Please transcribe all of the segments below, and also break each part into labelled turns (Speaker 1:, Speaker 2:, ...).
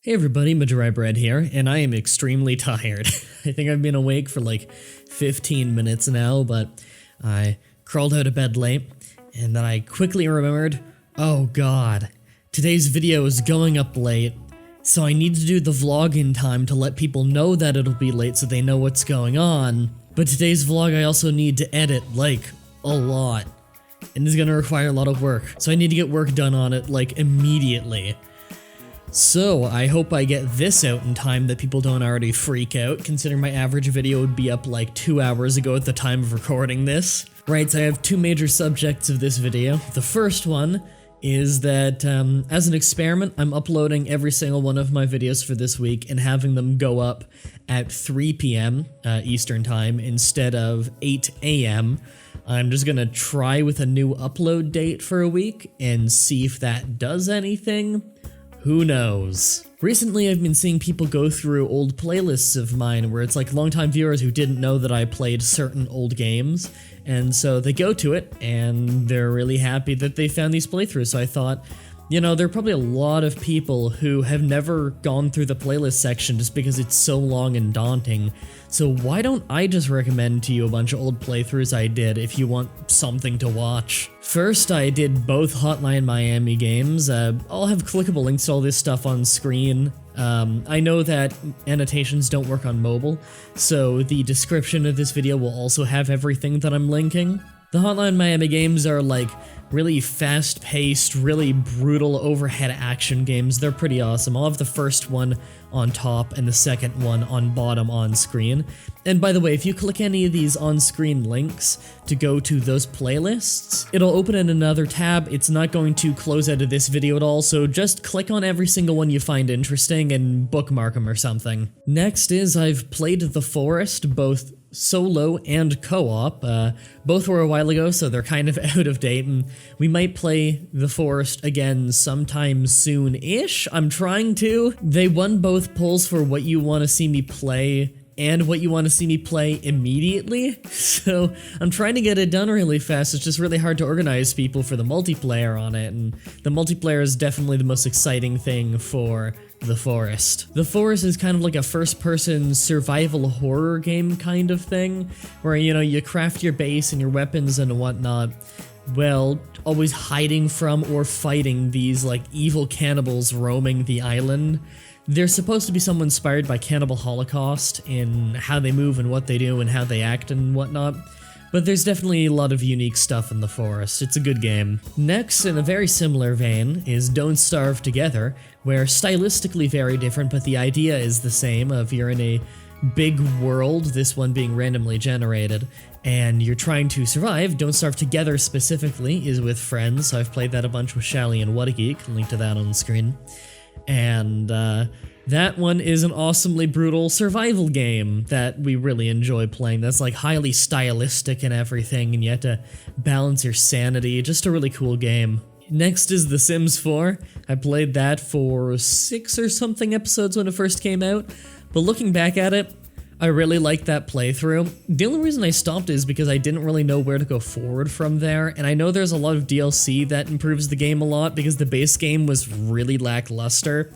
Speaker 1: Hey everybody, Mah-Dry-Bread here, and I am extremely tired. I think I've been awake for like 15 minutes now, but I crawled out of bed late, and then I quickly remembered, oh god, today's video is going up late, so I need to do the vlog in time to let people know that it'll be late so they know what's going on. But today's vlog I also need to edit, like, a lot, and it's gonna require a lot of work, so I need to get work done on it, like, immediately. So, I hope I get this out in time that people don't already freak out, considering my average video would be up like 2 hours ago at the time of recording this. Right, so I have two major subjects of this video. The first one is that, as an experiment, I'm uploading every single one of my videos for this week and having them go up at 3 p.m. Eastern Time instead of 8 a.m. I'm just gonna try with a new upload date for a week and see if that does anything. Who knows? Recently I've been seeing people go through old playlists of mine where it's like longtime viewers who didn't know that I played certain old games, and so they go to it and they're really happy that they found these playthroughs. So I thought, you know, there are probably a lot of people who have never gone through the playlist section just because it's so long and daunting. So why don't I just recommend to you a bunch of old playthroughs I did if you want something to watch. First, I did both Hotline Miami games. I'll have clickable links to all this stuff on screen. I know that annotations don't work on mobile, so the description of this video will also have everything that I'm linking. The Hotline Miami games are like really fast-paced, really brutal overhead action games. They're pretty awesome. I'll have the first one on top and the second one on bottom on screen. And by the way, if you click any of these on-screen links to go to those playlists, it'll open in another tab. It's not going to close out of this video at all, so just click on every single one you find interesting and bookmark them or something. Next is I've played The Forest, both solo and co-op. Both were a while ago, so they're kind of out of date, and we might play The Forest again sometime soon-ish. I'm trying to. They won both polls for what you want to see me play and what you want to see me play immediately, so I'm trying to get it done really fast. It's just really hard to organize people for the multiplayer on it, and the multiplayer is definitely the most exciting thing for The Forest. The Forest is kind of like a first-person survival horror game kind of thing, where, you know, you craft your base and your weapons and whatnot, well, always hiding from or fighting these, like, evil cannibals roaming the island. They're supposed to be somewhat inspired by Cannibal Holocaust in how they move and what they do and how they act and whatnot. But there's definitely a lot of unique stuff in The Forest. It's a good game. Next, in a very similar vein, is Don't Starve Together, where stylistically very different, but the idea is the same of you're in a big world, this one being randomly generated, and you're trying to survive. Don't Starve Together specifically is with friends, so I've played that a bunch with Shally and What a Geek, link to that on the screen. And that one is an awesomely brutal survival game that we really enjoy playing. That's like highly stylistic and everything, and you have to balance your sanity. Just a really cool game. Next is The Sims 4. I played that for 6 or something episodes when it first came out, but looking back at it, I really liked that playthrough. The only reason I stopped is because I didn't really know where to go forward from there, and I know there's a lot of DLC that improves the game a lot because the base game was really lackluster.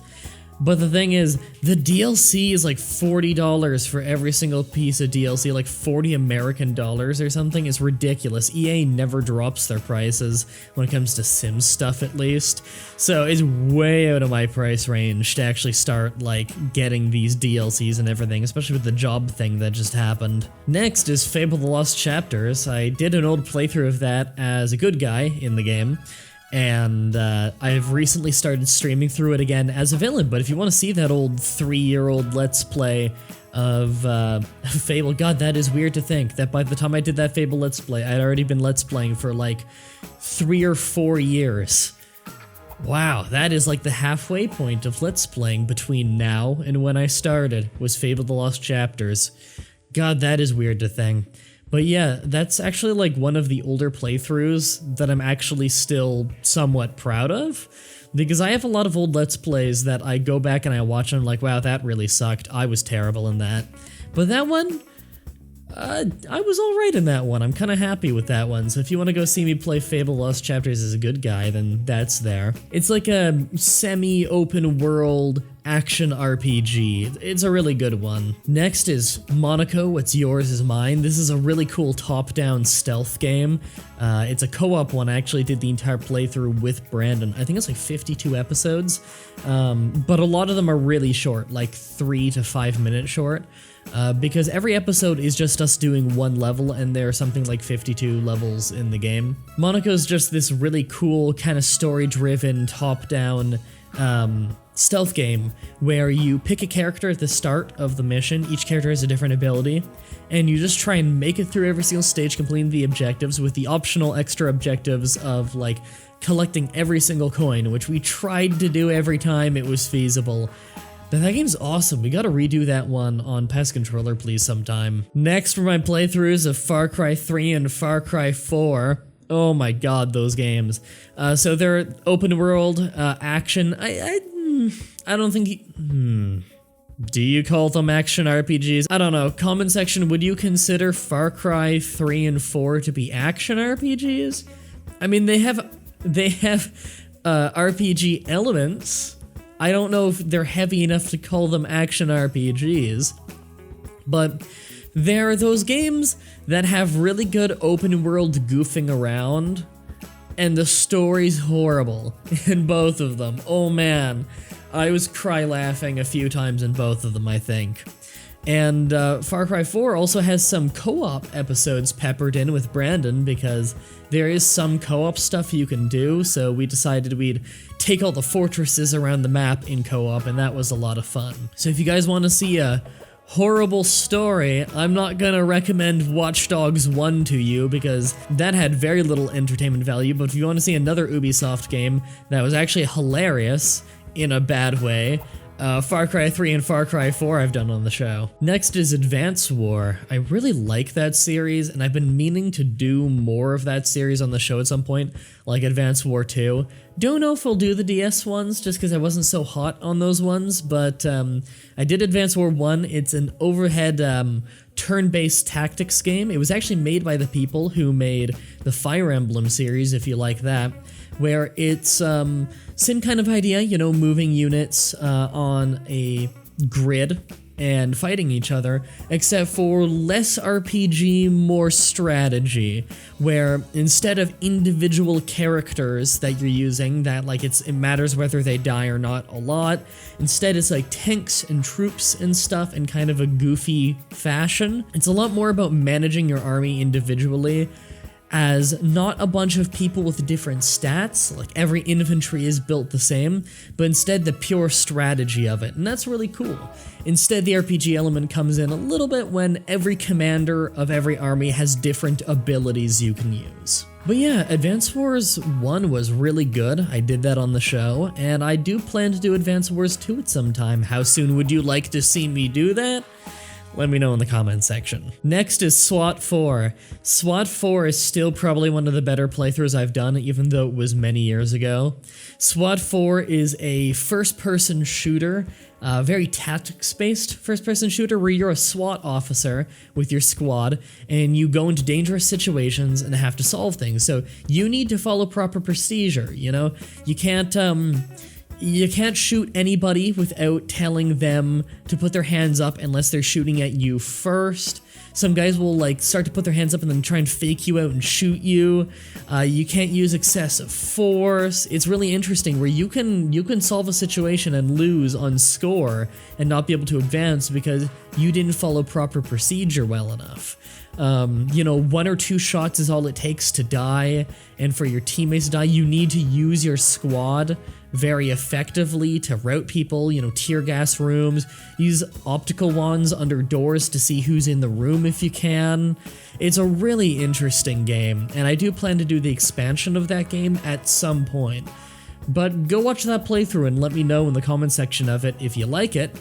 Speaker 1: But the thing is, the DLC is like $40 for every single piece of DLC, like 40 American dollars or something. It's ridiculous. EA never drops their prices when it comes to Sims stuff, at least. So it's way out of my price range to actually start, like, getting these DLCs and everything, especially with the job thing that just happened. Next is Fable the Lost Chapters. I did an old playthrough of that as a good guy in the game, and I've recently started streaming through it again as a villain. But if you want to see that old 3-year-old Let's Play of Fable, god, that is weird to think that by the time I did that Fable Let's Play, I'd already been Let's Playing for like 3 or 4 years. Wow, that is like the halfway point of Let's Playing between now and when I started, was Fable the Lost Chapters. God, that is weird to think. But yeah, that's actually like one of the older playthroughs that I'm actually still somewhat proud of, because I have a lot of old Let's Plays that I go back and I watch and I'm like, wow, that really sucked. I was terrible in that. But that one, I was alright in that one. I'm kind of happy with that one. So if you want to go see me play Fable Lost Chapters as a good guy, then that's there. It's like a semi-open world action RPG. It's a really good one. Next is Monaco, What's Yours Is Mine. This is a really cool top-down stealth game. It's a co-op one. I actually did the entire playthrough with Brandon. I think it's like 52 episodes, but a lot of them are really short, like 3 to 5 minute short. Because every episode is just us doing one level, and there are something like 52 levels in the game. Monaco's just this really cool, kind of story-driven, top-down stealth game where you pick a character at the start of the mission. Each character has a different ability, and you just try and make it through every single stage, completing the objectives with the optional extra objectives of, like, collecting every single coin, which we tried to do every time it was feasible. But that game's awesome. We gotta redo that one on Pest Controller, please, sometime. Next for my playthroughs of Far Cry 3 and Far Cry 4. Oh my god, those games. So they're open world action. I don't think... Do you call them action RPGs? I don't know. Comment section, would you consider Far Cry 3 and 4 to be action RPGs? I mean, they have RPG elements. I don't know if they're heavy enough to call them action RPGs, but they're those games that have really good open world goofing around, and the story's horrible in both of them. Oh man, I was cry laughing a few times in both of them, I think. And Far Cry 4 also has some co-op episodes peppered in with Brandon, because there is some co-op stuff you can do, so we decided we'd take all the fortresses around the map in co-op, and that was a lot of fun. So if you guys want to see a horrible story, I'm not gonna recommend Watch Dogs 1 to you, because that had very little entertainment value, but if you want to see another Ubisoft game that was actually hilarious in a bad way, Far Cry 3 and Far Cry 4 I've done on the show. Next is Advance War. I really like that series, and I've been meaning to do more of that series on the show at some point, like Advance War 2. Don't know if we'll do the DS ones, just because I wasn't so hot on those ones, but I did Advance War 1. It's an overhead turn-based tactics game. It was actually made by the people who made the Fire Emblem series, if you like that, where it's same kind of idea, you know, moving units on a grid and fighting each other, except for less RPG, more strategy, where instead of individual characters that you're using, that like it matters whether they die or not a lot, instead it's like tanks and troops and stuff in kind of a goofy fashion. It's a lot more about managing your army individually, as not a bunch of people with different stats, like every infantry is built the same, but instead the pure strategy of it, and that's really cool. Instead, the RPG element comes in a little bit when every commander of every army has different abilities you can use. But yeah, Advance Wars 1 was really good. I did that on the show, and I do plan to do Advance Wars 2 at some time. How soon would you like to see me do that? Let me know in the comments section. Next is SWAT 4. SWAT 4 is still probably one of the better playthroughs I've done, even though it was many years ago. SWAT 4 is a first-person shooter, very tactics-based first-person shooter where you're a SWAT officer with your squad, and you go into dangerous situations and have to solve things. So you need to follow proper procedure, you know? You can't shoot anybody without telling them to put their hands up unless they're shooting at you first. Some guys will like start to put their hands up and then try and fake you out and shoot you. You can't use excessive force. It's really interesting where you can solve a situation and lose on score and not be able to advance because you didn't follow proper procedure well enough. You know, 1 or 2 shots is all it takes to die, and for your teammates to die, you need to use your squad very effectively to rout people, you know, tear gas rooms, use optical wands under doors to see who's in the room if you can. It's a really interesting game, and I do plan to do the expansion of that game at some point. But go watch that playthrough and let me know in the comment section of it if you like it,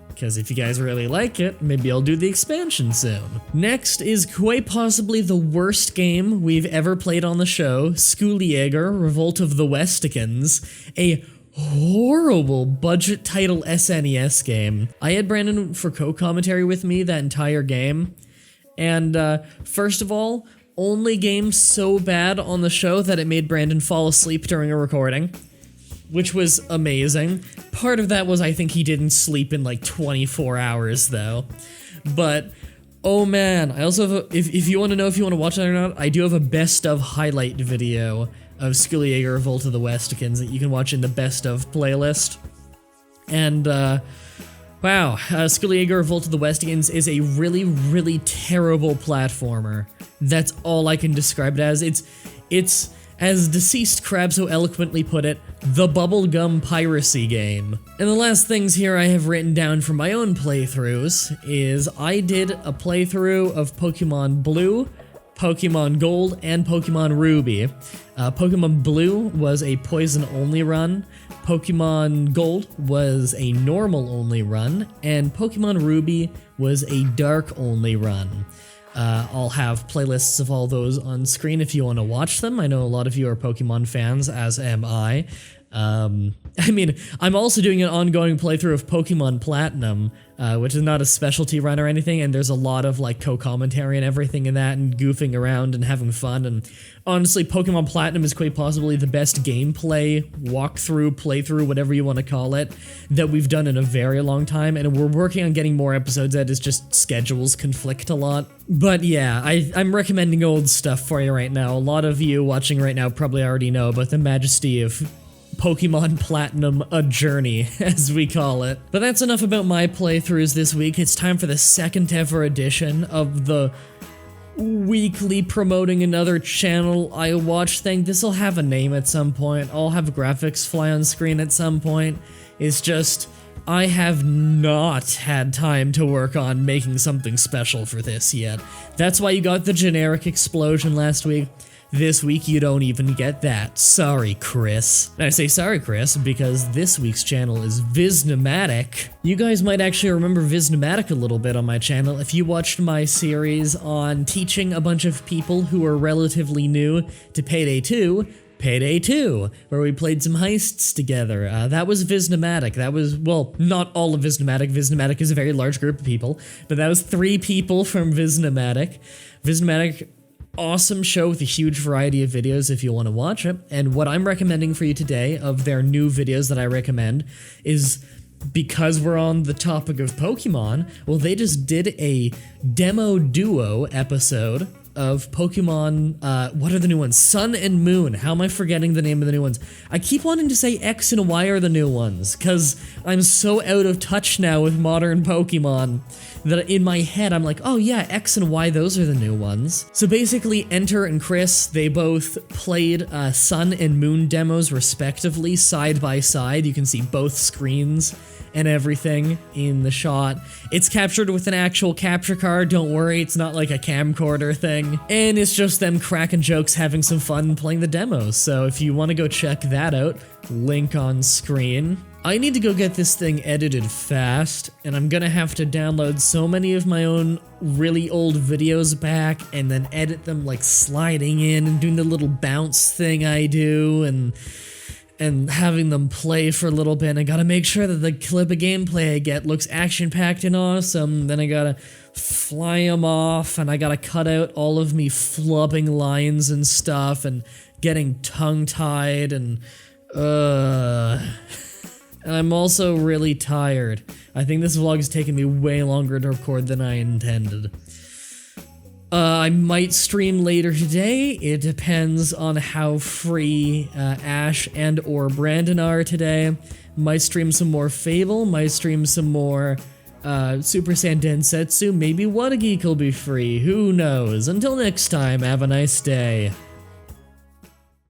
Speaker 1: because if you guys really like it, maybe I'll do the expansion soon. Next is quite possibly the worst game we've ever played on the show, Skooliager, Revolt of the Westicans, a horrible budget title SNES game. I had Brandon for co-commentary with me that entire game, And first of all, only game so bad on the show that it made Brandon fall asleep during a recording, which was amazing. Part of that was I think he didn't sleep in like 24 hours though. But oh man, I also have if you want to know if you want to watch that or not, I do have a best of highlight video of Skulljaeger Revolt of the Westikins that you can watch in the best of playlist. And wow, Skulljaeger Revolt of the Westikins is a really, really terrible platformer. That's all I can describe it as. It's as Deceased Crab so eloquently put it, the bubblegum piracy game. And the last things here I have written down from my own playthroughs is I did a playthrough of Pokemon Blue, Pokemon Gold, and Pokemon Ruby. Pokemon Blue was a poison-only run, Pokemon Gold was a normal-only run, and Pokemon Ruby was a dark-only run. I'll have playlists of all those on screen if you want to watch them. I know a lot of you are Pokemon fans, as am I. I mean, I'm also doing an ongoing playthrough of Pokemon Platinum, which is not a specialty run or anything, and there's a lot of like co-commentary and everything in that, and goofing around and having fun, and honestly, Pokemon Platinum is quite possibly the best gameplay, walkthrough, playthrough, whatever you want to call it, that we've done in a very long time, and we're working on getting more episodes out, it's just schedules conflict a lot. But yeah, I'm recommending old stuff for you right now. A lot of you watching right now probably already know about the majesty of Pokemon Platinum, a journey, as we call it. But that's enough about my playthroughs this week. It's time for the second ever edition of the weekly promoting another channel I watch thing. This'll have a name at some point. I'll have graphics fly on screen at some point. It's just, I have not had time to work on making something special for this yet. That's why you got the generic explosion last week. This week you don't even get that. Sorry, Chris. And I say sorry, Chris, because this week's channel is Visnomatic. You guys might actually remember Visnomatic a little bit on my channel if you watched my series on teaching a bunch of people who are relatively new to Payday 2, where we played some heists together. That was Visnomatic. That was, well, not all of Visnomatic. Visnomatic is a very large group of people, but that was 3 people from Visnomatic. Visnomatic, awesome show with a huge variety of videos if you want to watch it. And what I'm recommending for you today of their new videos that I recommend is, because we're on the topic of Pokemon, well, they just did a demo duo episode of Pokemon, what are the new ones? Sun and Moon. How am I forgetting the name of the new ones? I keep wanting to say X and Y are the new ones, because I'm so out of touch now with modern Pokemon that in my head I'm like, oh yeah, X and Y, those are the new ones. So basically, Enter and Chris, they both played Sun and Moon demos respectively, side by side. You can see both screens and everything in the shot. It's captured with an actual capture card, don't worry, it's not like a camcorder thing. And it's just them cracking jokes, having some fun playing the demos. So if you want to go check that out, link on screen. I need to go get this thing edited fast, and I'm gonna have to download so many of my own really old videos back and then edit them like sliding in and doing the little bounce thing I do, and having them play for a little bit. I gotta make sure that the clip of gameplay I get looks action-packed and awesome. Then I gotta fly them off, and I gotta cut out all of me flubbing lines and stuff, and getting tongue-tied, and I'm also really tired. I think this vlog has taken me way longer to record than I intended. I might stream later today. It depends on how free Ash and or Brandon are today. Might stream some more Fable, might stream some more Super Saiyan Densetsu. Maybe What a Geek will be free, who knows. Until next time, have a nice day.